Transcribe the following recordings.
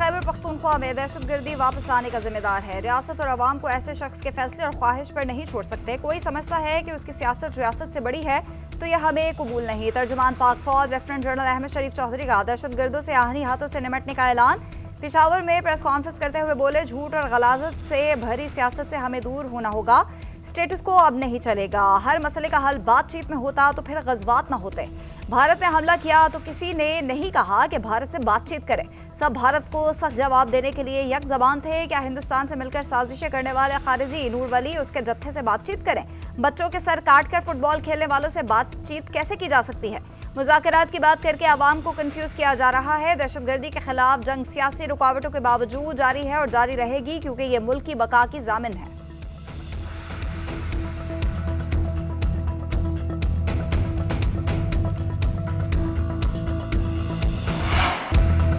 खैबर पख्तूनख्वा में दहशतगर्दी वापस लाने का जिम्मेदार है। रियासत और अवाम को ऐसे शख्स के फैसले और ख्वाहिश पर नहीं छोड़ सकते। कोई समझता है कि उसकी सियासत रियासत से बड़ी है तो यह हमें कबूल नहीं। तर्जुमान पाक फौज लेफ्टिनेंट जनरल अहमद शरीफ चौधरी का दहशतगर्दों से आहनी हाथों से निमटने का ऐलान। पेशावर में प्रेस कॉन्फ्रेंस करते हुए बोले, झूठ और गलाजत से भरी सियासत से हमें दूर होना होगा। स्टेटस को अब नहीं चलेगा। हर मसले का हल बातचीत में होता तो फिर गजवात न होते। भारत ने हमला किया तो किसी ने नहीं कहा कि भारत से बातचीत करें। सब भारत को सख्त जवाब देने के लिए यक जबान थे। क्या हिंदुस्तान से मिलकर साजिशें करने वाले खारिजी नूर वली उसके जत्थे से बातचीत करें? बच्चों के सर काट कर फुटबॉल खेलने वालों से बातचीत कैसे की जा सकती है? मुज़ाकरात की बात करके आवाम को कंफ्यूज किया जा रहा है। दहशतगर्दी के खिलाफ जंग सियासी रुकावटों के बावजूद जारी है और जारी रहेगी, क्योंकि ये मुल्क की बका की जामिन है।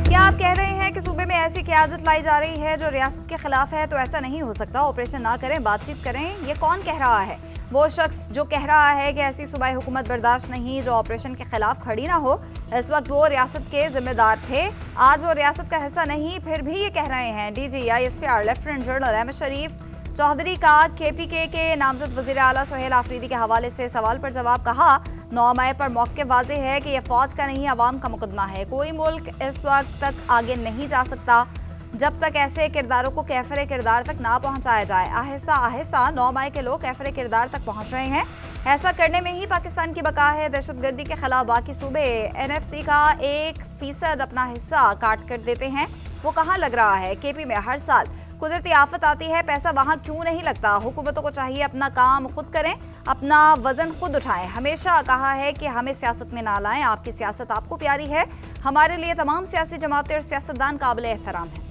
क्या आप कह रहे हैं कि सूबे में ऐसी क़यादत लाई जा रही है जो रियासत के खिलाफ है? तो ऐसा नहीं हो सकता। ऑपरेशन ना करें, बातचीत करें। ये कौन कह रहा है? वो शख्स जो कह रहा है कि ऐसी सूबाई हुकूमत बर्दाश्त नहीं जो ऑपरेशन के खिलाफ खड़ी ना हो। इस वक्त वो रियासत के जिम्मेदार थे, आज वो रियासत का हिस्सा नहीं, फिर भी ये कह रहे हैं। DGI-SPR लेफ्टिनेंट जनरल अहमद शरीफ चौधरी का KPK के नामजद वज़ीर आला सुहेल आफरीदी के हवाले से सवाल पर जवाब। कहा, 9 मई पर मौके वाज़े है कि यह फौज का नहीं अवाम का मुकदमा है। कोई मुल्क इस वक्त तक आगे नहीं जा सकता जब तक ऐसे किरदारों को कैफरे किरदार तक ना पहुंचाया जाए। आहिस्ता आहिस्ता 9 मई के लोग कैफरे किरदार तक पहुंच रहे हैं। ऐसा करने में ही पाकिस्तान की बका है। दहशतगर्दी के खिलाफ बाकी सूबे NFC का 1% अपना हिस्सा काट कर देते हैं। वो कहाँ लग रहा है? KP में हर साल कुदरती आफत आती है, पैसा वहाँ क्यों नहीं लगता? हुकूमतों को चाहिए अपना काम खुद करें, अपना वजन खुद उठाएं। हमेशा कहा है कि हमें सियासत में ना लाएं। आपकी सियासत आपको प्यारी है, हमारे लिए तमाम सियासी जमातें और सियासतदान काबिल एहतराम हैं।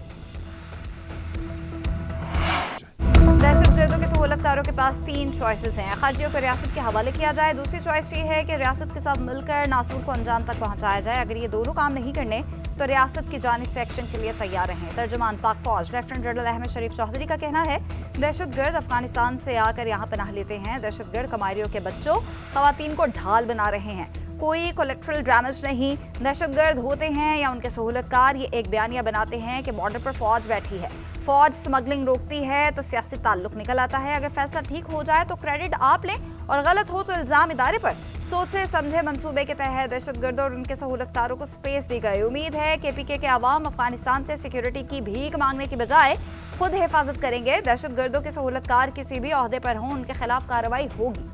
दहशतगर्दों के सहूलतकारों के पास 3 चॉइसेस हैं। खारजियों को रियासत के हवाले किया जाए। दूसरी चॉइस ये है कि रियासत के साथ मिलकर नासूर को अंजाम तक पहुंचाया जाए। अगर ये दोनों काम नहीं करने तो रियासत की जानिब से एक्शन के लिए तैयार रहें। तर्जुमान पाक फौज लेफ्टिनेंट जनरल अहमद शरीफ चौधरी का कहना है, दहशतगर्द अफगानिस्तान से आकर यहाँ पनाह लेते हैं। दहशतगर्द कमारियों के बच्चों, खवातीन को ढाल बना रहे हैं। कोई कोलेक्ट्रल डैमेज नहीं। दहशतगर्द होते हैं या उनके सहूलतकार ये एक बयानिया बनाते हैं कि बॉर्डर पर फौज बैठी है, फौज स्मगलिंग रोकती है, तो सियासी ताल्लुक निकल आता है। अगर फैसला ठीक हो जाए तो क्रेडिट आप लें और गलत हो तो इल्जाम इदारे पर। सोचे समझे मंसूबे के तहत दहशतगर्दों और उनके सहूलतकारों को स्पेस दी गई। उम्मीद है KPK के अवाम अफगानिस्तान से सिक्योरिटी की भीख मांगने की बजाय खुद हिफाजत करेंगे। दहशतगर्दों के सहूलतकार किसी भी ओहदे पर हों, उनके खिलाफ कार्रवाई होगी।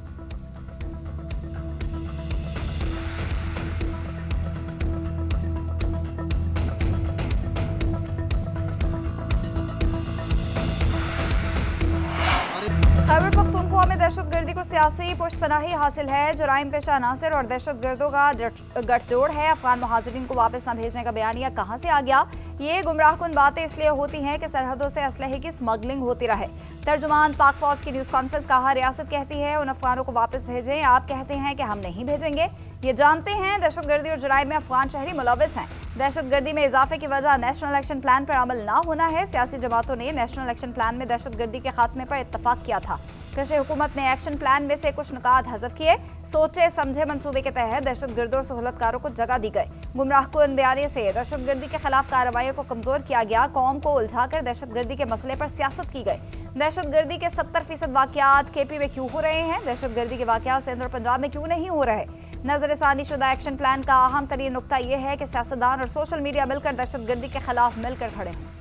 खैबर पख्तूनख्वा में दहशतगर्दी को सियासी पुष्टपनाही हासिल है। जुराइम पेशा अनासर और दहशतगर्दों का गठजोड़ है। अफगान मुहाजिरीन को वापस न भेजने का बयानिया कहां से आ गया? ये गुमराहकुन बातें इसलिए होती हैं कि सरहदों से असलहे की स्मगलिंग होती रहे। तर्जुमान पाक फौज की न्यूज़ कॉन्फ्रेंस। कहा, रियासत कहती है उन अफगानों को वापस भेजें, आप कहते हैं कि हम नहीं भेजेंगे। ये जानते हैं दहशतगर्दी और जुराइम में अफगान शहरी मुलविस हैं। दहशतगर्दी में इजाफे की वजह नेशनल एक्शन प्लान पर अमल ना होना है। सियासी जमातों ने नेशनल एक्शन प्लान में दहशतगर्दी के खात्मे पर इत्तफाक किया था। कृषि हुकूमत ने एक्शन प्लान में से कुछ नुकात हज़फ किए। सोचे समझे मंसूबे के तहत दहशतगर्दों और सहूलतकारों को जगह दी गई। गुमराहकुन बयानिए से दहशतगर्दी के खिलाफ कार्रवाइयों को कमजोर किया गया। कौम को उलझाकर दहशतगर्दी के मसले पर सियासत की गई। दहशतगर्दी के 70% वाकयात KP में क्यों हो रहे हैं? दहशतगर्दी के वाकयात सिंध और पंजाब में क्यों नहीं हो रहे? नजरसानी शुदा एक्शन प्लान का अहम तरीन नुकता यह है कि सियासतदान और सोशल मीडिया मिलकर दहशतगर्दी के खिलाफ मिलकर खड़े हैं।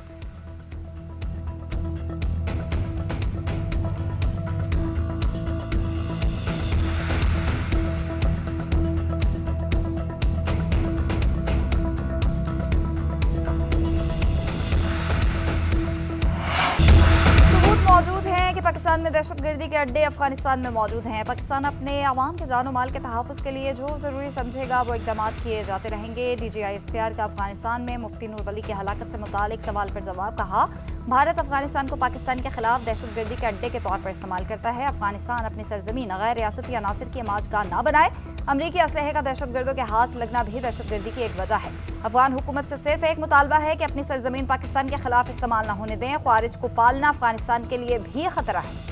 मौजूद हैं कि पाकिस्तान में दहशतगर्दी के अड्डे अफगानिस्तान में मौजूद हैं। पाकिस्तान अपने अवाम के जानो माल के तहफ़्फ़ुज़ के लिए जो ज़रूरी समझेगा वो इक़दाम किए जाते रहेंगे। DGI-SPR का अफगानिस्तान में मुफ्ती नूर वली की हलाकत से मुतालिक सवाल पर जवाब। कहा, भारत अफगानिस्तान को पाकिस्तान के खिलाफ दहशतगर्दी के अड्डे के तौर पर इस्तेमाल करता है। अफगानिस्तान अपनी सरजमीन गैर रियासती अनासर की अमाजगाह ना बनाए। अमरीकी असलहे का दहशतगर्दों के हाथ लगना भी दहशतगर्दी की एक वजह है। अफगान हुकूमत से सिर्फ एक मुतालबा है कि अपनी सरजमीन पाकिस्तान के खिलाफ इस्तेमाल न होने दें। ख्वारिज को पालना अफगानिस्तान के लिए भी खतरा है।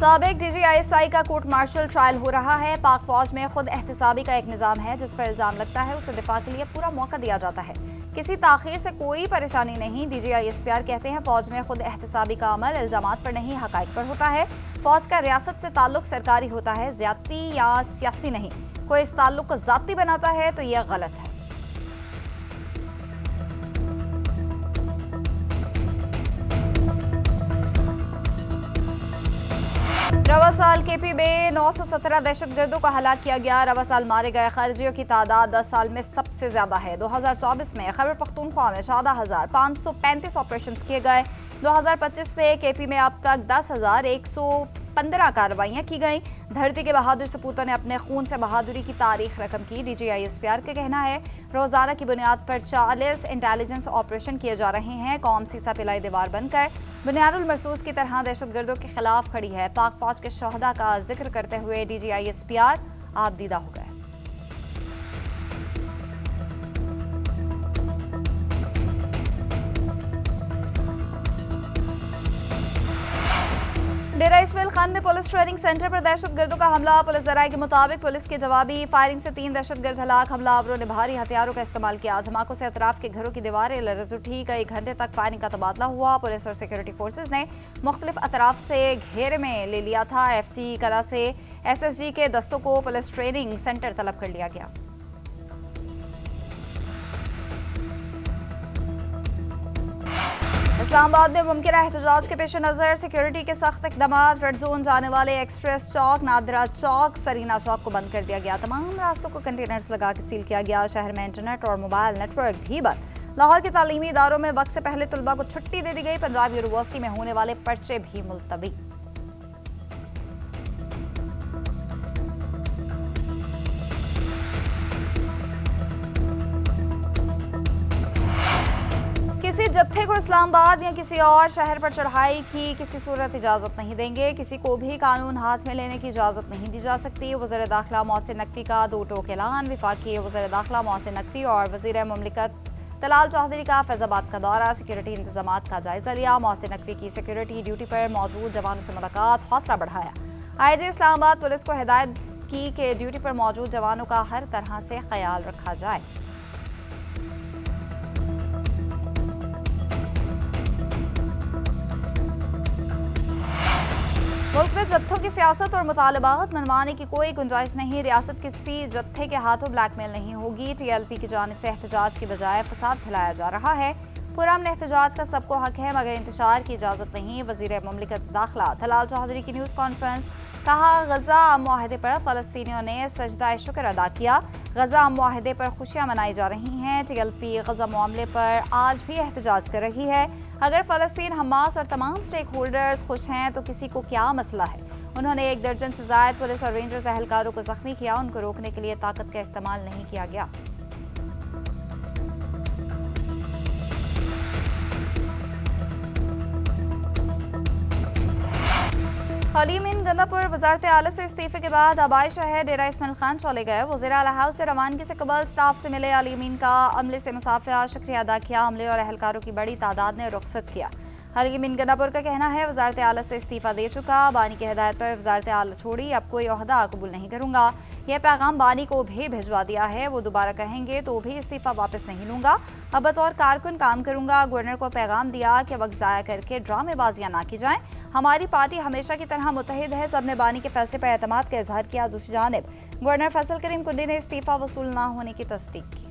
साबिक DGISI का कोर्ट मार्शल ट्रायल हो रहा है। पाक फौज में खुद एहतसाबी का एक निज़ाम है, जिस पर इल्जाम लगता है उसे दिफा के लिए पूरा मौका दिया जाता है। किसी ताखीर से कोई परेशानी नहीं। DGI कहते हैं फौज में खुद एहतसाबी का अमल इल्जामात पर नहीं, हकाइक पर होता है। फौज का रियासत से ताल्लुक सरकारी होता है, ज्यादती या सियासी नहीं। कोई इस ताल्लुक को ज़ाती बनाता है तो यह गलत है। रवा साल KP में 917 दहशतगर्दों को हलाक किया गया। रवा साल मारे गए खारिजियों की तादाद 10 साल में सबसे ज्यादा है। 2024 में खैबर पख्तूनख्वा में 14,535 ऑपरेशन किए गए। 2025 में KP में अब तक 10,115 कार्रवाइयां की गई। धरती के बहादुर सपूतों ने अपने खून से बहादुरी की तारीख रकम की। DGISPR का कहना है रोजाना की बुनियाद पर 40 इंटेलिजेंस ऑपरेशन किए जा रहे हैं। कौम सीसा पिलाई दीवार बनकर बुनियादुल मरसूस की तरह दहशतगर्दों के खिलाफ खड़ी है। पाक फौज के शहदा का जिक्र करते हुए DGISPR आपदीदा हो गए। डेरा इस्माइल खान में पुलिस ट्रेनिंग सेंटर पर दहशतगर्दों का हमला। पुलिस जराये के मुताबिक पुलिस की जवाबी फायरिंग से 3 दहशतगर्द हलाक। हमलावरों ने भारी हथियारों का इस्तेमाल किया। धमाकों से अतराफ के घरों की दीवारें लरज उठी। कई घंटे तक फायरिंग का तबादला हुआ। पुलिस और सिक्योरिटी फोर्सेज ने मुख्तलिफ अतराफ से घेरे में ले लिया था। FC कला से SSG के दस्तों को पुलिस ट्रेनिंग सेंटर तलब कर लिया गया। इस्लामाबाद में मुमकिन एहतजाज के पेश नज़र सिक्योरिटी के सख्त इकदाम। रेड जोन जाने वाले एक्सप्रेस चौक, नादरा चौक, सरीना चौक को बंद कर दिया गया। तमाम रास्तों को कंटेनर्स लगा के सील किया गया। शहर में इंटरनेट और मोबाइल नेटवर्क भी बंद। लाहौर के तालीमी इदारों में वक्त से पहले तलबा को छुट्टी दे दी गई। पंजाब यूनिवर्सिटी में होने वाले पर्चे भी मुलतवी। किसी जत्थे को इस्लामाबाद या किसी और शहर पर चढ़ाई की किसी सूरत इजाज़त नहीं देंगे। किसी को भी कानून हाथ में लेने की इजाज़त नहीं दी जा सकती। वज़ीर दाखिला मोहसिन नकवी का 2 टोक ऐलान। वफाकी वज़ीर दाखिला मोहसिन नकवी और वज़ीर मुमलिकत तलाल चौधरी का फैज़ाबाद का दौरा। सिक्योरिटी इंतजामात का जायजा लिया। मोहसिन नकवी की सिक्योरिटी ड्यूटी पर मौजूद जवानों से मुलाकात, हौसला बढ़ाया। IG इस्लामाबाद पुलिस को हिदायत की कि ड्यूटी पर मौजूद जवानों का हर तरह से ख्याल रखा जाए। मुल्क में जत्थों की सियासत और मुतालबात मनवाने की कोई गुंजाइश नहीं। रियासत किसी जत्थे के हाथों ब्लैकमेल नहीं होगी। TLP की जानिब से एहतजाज की बजाय फसाद फैलाया जा रहा है। पुरअमन एहतजाज का सबको हक है, मगर इंतशार की इजाज़त नहीं। वज़ीर मुमलिकत दाखिला तलाल चौधरी की न्यूज़ कॉन्फ्रेंस। कहा गजा मुआहदे पर फ़लस्तीनियों ने सजदा शुक्र अदा किया। गजा मुआहदे पर खुशियाँ मनाई जा रही हैं। TLP गजा मामले पर आज भी एहतजाज कर रही है। अगर फ़लस्तीन, हमास और तमाम स्टेक होल्डर्स खुश हैं तो किसी को क्या मसला है। उन्होंने 1 दर्जन से ज़ायद पुलिस और रेंजर्स एहलकारों को ज़ख्मी किया। उनको रोकने के लिए ताकत का इस्तेमाल नहीं किया गया। हलीमीन गंदापुर वजारत आला से इस्तीफे के बाद आबाई शहर डेरा इस्माइल खान चले गए। वज़ीर आला हाउस से रवानगी से कबल स्टाफ से मिले हलीमीन का अमले से मुसाफिया शुक्रिया अदा किया। अमले और एहलकारों की बड़ी तादाद ने रुखसत किया। हलीमीन गंदापुर का कहना है वजारत आला से इस्तीफा दे चुका। बानी की हिदायत पर वजारत आला छोड़ी, अब कोई ओहदा कबूल नहीं करूंगा। यह पैगाम बानी को भी भिजवा दिया है। वो दोबारा कहेंगे तो भी इस्तीफा वापस नहीं लूंगा। अब बतौर कारकुन काम करूंगा। गवर्नर को पैगाम दिया कि वक्त ज़ाया करके ड्रामेबाजियां ना की जाएं। हमारी पार्टी हमेशा की तरह मुतहिद है। सबने बानी के फैसले पर एतमाद का इजहार किया। दूसरी जानिब गवर्नर फैसल करीम कुंडी ने इस्तीफा वसूल ना होने की तस्दीक की।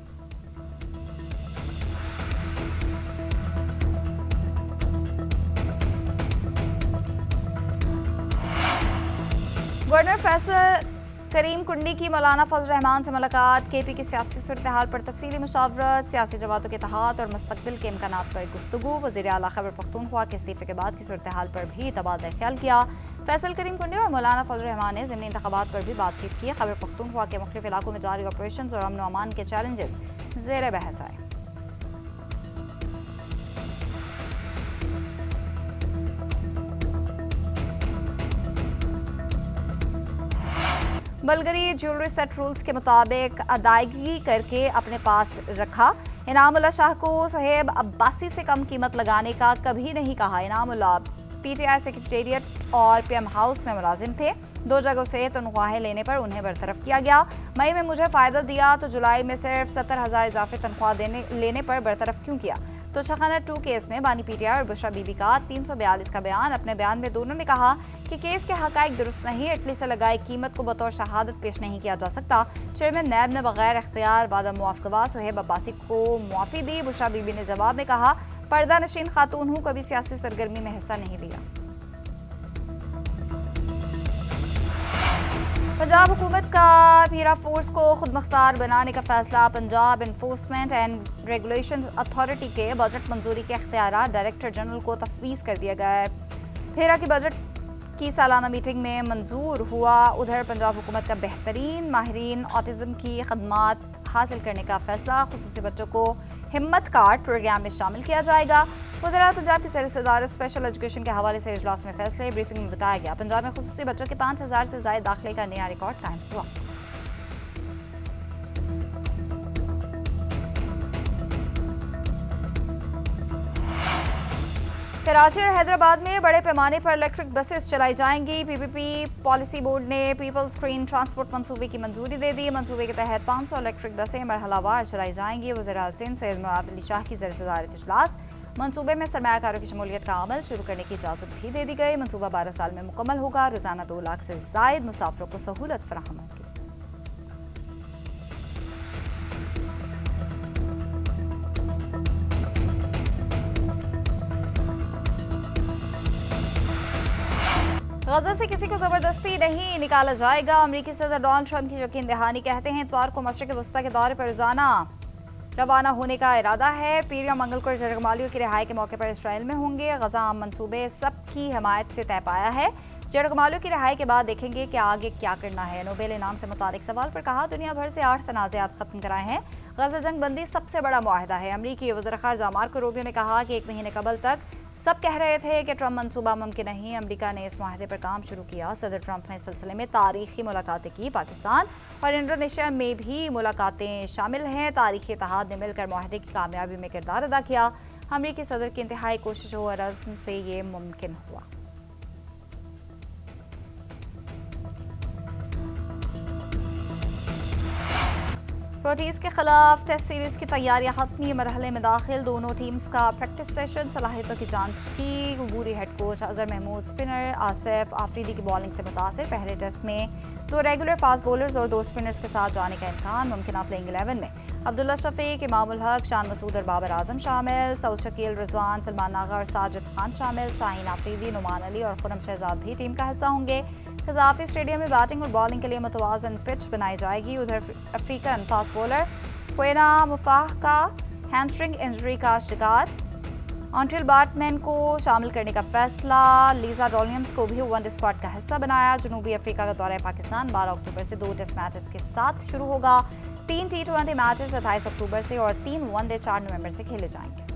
गवर्नर फैसल करीम कुंडी की मौलाना फजल रहमान से मुलाकात। KP की सियासी सूरत हाल पर तफसीली मुशावरत। सियासी जमातों के इत्तेहाद और मुस्तकबिल के इम्कानात पर गुफ्तगू। वज़ीर आला खैबर पख्तूनख्वा के इस्तीफे के बाद की सूरत हाल पर भी तबादला ख्याल किया। फैसल करीम कुंडी और मौलाना फजल रहमान ने ज़िमनी इंतखाबात पर भी बातचीत की। खैबर पख्तूनख्वा के मुख्तलिफ इलाकों में जारी ऑपरेशन और अमन व अमान के चैलेंजेस ज़ेर बहस आए। बलगरी ज्वेलरी सेट रूल्स के मुताबिक अदायगी करके अपने पास रखा। इनामुल्लाह शाह को सुहेब अब्बासी से कम कीमत लगाने का कभी नहीं कहा। इनामुल्लाह पीटीआई सेक्रेटेरिएट और पीएम हाउस में मुलाजिम थे। 2 जगहों से तनख्वाहें लेने पर उन्हें बरतरफ किया गया। मई में मुझे फ़ायदा दिया तो जुलाई में सिर्फ 70,000 इजाफी तनख्वाह लेने पर बरतरफ क्यों किया। तो शखाना 2 केस में बानी पीटीआई और बुशरा बीबी का 342 का बयान। अपने बयान में दोनों ने कहा कि केस के हकायक दुरुस्त नहीं, इटली से लगाई कीमत को बतौर शहादत पेश नहीं किया जा सकता। चेयरमैन नैब ने बगैर इख्तियार बाद मुआफ़क़तवा सुहेब अब्बासी को मुआफ़ी दी। बुशरा बीबी ने जवाब में कहा, पर्दा नशीन खातून हूँ, कभी सियासी सरगर्मी में हिस्सा नहीं लिया। पंजाब हुकूमत का पीरा फोर्स को खुद मुख्तार बनाने का फैसला। Punjab enforcement and regulation authority के बजट मंजूरी के इख्तियारात डायरेक्टर जनरल को तफवीज़ कर दिया गया है। फेरा की बजट की सालाना मीटिंग में मंजूर हुआ। उधर पंजाब हुकूमत का बेहतरीन माहिरीन ऑटिज़म की खदमात हासिल करने का फैसला। खुसूसी बच्चों को हिम्मत कार्ड प्रोग्राम में शामिल किया जाएगा। वज़ीर पंजाब की सदर-ए-सदारत स्पेशल एजुकेशन के हवाले से इजलास में फैसले। ब्रीफिंग में बताया गया, पंजाब में खुसूसी बच्चों के 5,000 से ज़ायद दाखिले का नया रिकॉर्ड कायम हुआ। कराची और हैदराबाद में बड़े पैमाने पर इलेक्ट्रिक बसेस चलाई जाएंगी। पीपीपी पॉलिसी बोर्ड ने पीपल्स ग्रीन ट्रांसपोर्ट मंसूबे की मंजूरी दे दी। मंसूबे के तहत 500 इलेक्ट्रिक बसें मरहलावार चलाई जाएंगी। वज़ीर सिंध सैयद मुराद अली शाह की ज़र-ए-सदारत इजलास। मंसूबे में सरमायाकारों की शमूलियत का अमल शुरू करने की इजाज़त भी दे दी गई। मंसूबा 12 साल में मुकम्मल होगा। रोज़ाना 2 लाख से ज़ायद मुसाफिरों को सहूलत फराहम होगी। गजा से किसी को जबरदस्ती नहीं निकाला जाएगा। अमेरिकी सदर डोनाल्ड ट्रंप की यकीन दहानी कहते हैं इतवार को मशरिक़ वस्ता के दौरे पर रवाना होने का इरादा है। पीर या मंगल को जरगमालियों की रिहाई के मौके पर इसराइल में होंगे। गजा आम मंसूबे सबकी हमायत से तय पाया है। जरगमालियों की रिहाई के बाद देखेंगे कि आगे क्या करना है। नोबेल इनाम से मुतालिक सवाल पर कहा, दुनिया भर से 8 तनाज़ात खत्म कराए हैं। गजा जंग बंदी सबसे बड़ा मुआहदा है। अमरीकी वज़ीर ख़ारजा मार्को रूबियो ने कहा कि 1 महीने कबल तक सब कह रहे थे कि ट्रंप मंसूबा मुमकिन नहीं। अमेरिका ने इस मुआहदे पर काम शुरू किया। सदर ट्रंप ने इस सिलसिले में तारीखी मुलाकातें की। पाकिस्तान और इंडोनेशिया में भी मुलाकातें शामिल हैं। तारीखी इत्तेहाद ने मिलकर मुआहदे की कामयाबी में किरदार अदा किया। अमेरिकी सदर की इंतहाई कोशिशों और अज़्म से ये मुमकिन हुआ। प्रोटीज के खिलाफ टेस्ट सीरीज की तैयारियां हतमी मरहले में दाखिल। दोनों टीम्स का प्रैक्टिस सेशन सलाहियतों की जांच की। अबूरी head coach Azhar Mahmood spinner Asif Afridi की बॉलिंग से मुतासिर। पहले टेस्ट में 2 रेगुलर फास्ट बॉलर्स और 2 स्पिनर्स के साथ जाने का इम्कान। मुमकिन प्लेइंग 11 में अब्दुल्ला शफीक, इमामुल हक, शान मसूद और बाबर आजम शामिल। सऊद शकील, रिजवान, सलमान नागा और साजिद खान शामिल। शाहीन आफरीदी, नुमान अली और खुरम शहजाद भी टीम का हिस्सा होंगे। कज़ाफ़ी स्टेडियम में बैटिंग और बॉलिंग के लिए मुतवाज़न पिच बनाई जाएगी। उधर अफ्रीकन फास्ट बॉलर क्वेना मुफाह का हैमस्ट्रिंग इंजरी का शिकार। ऑन्ट्रियल बैट्समैन को शामिल करने का फैसला। लीजा डॉलियम्स को भी वनडे स्क्वाड का हिस्सा बनाया। जनूबी अफ्रीका का दौरा पाकिस्तान 12 अक्टूबर से 2 टेस्ट मैचेस के साथ शुरू होगा। 3 T20 मैचेस 28 अक्टूबर से और 3 वनडे 4 नवंबर से खेले जाएंगे।